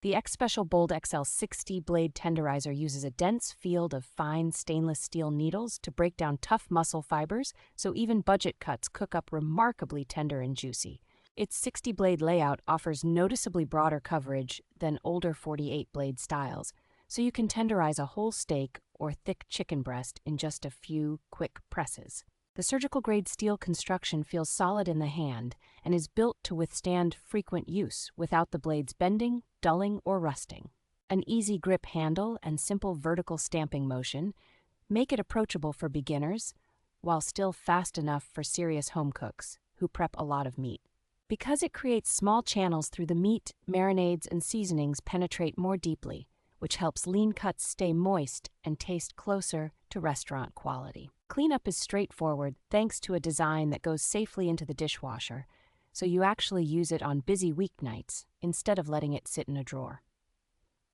The XSpecial BOLD XL 60 Blade Tenderizer uses a dense field of fine stainless steel needles to break down tough muscle fibers, so even budget cuts cook up remarkably tender and juicy. Its 60-blade layout offers noticeably broader coverage than older 48-blade styles, so you can tenderize a whole steak or thick chicken breast in just a few quick presses. The surgical-grade steel construction feels solid in the hand and is built to withstand frequent use without the blades bending, dulling, or rusting. An easy grip handle and simple vertical stamping motion make it approachable for beginners, while still fast enough for serious home cooks who prep a lot of meat. Because it creates small channels through the meat, marinades and seasonings penetrate more deeply, which helps lean cuts stay moist and taste closer to restaurant quality. Cleanup is straightforward thanks to a design that goes safely into the dishwasher, so you actually use it on busy weeknights instead of letting it sit in a drawer.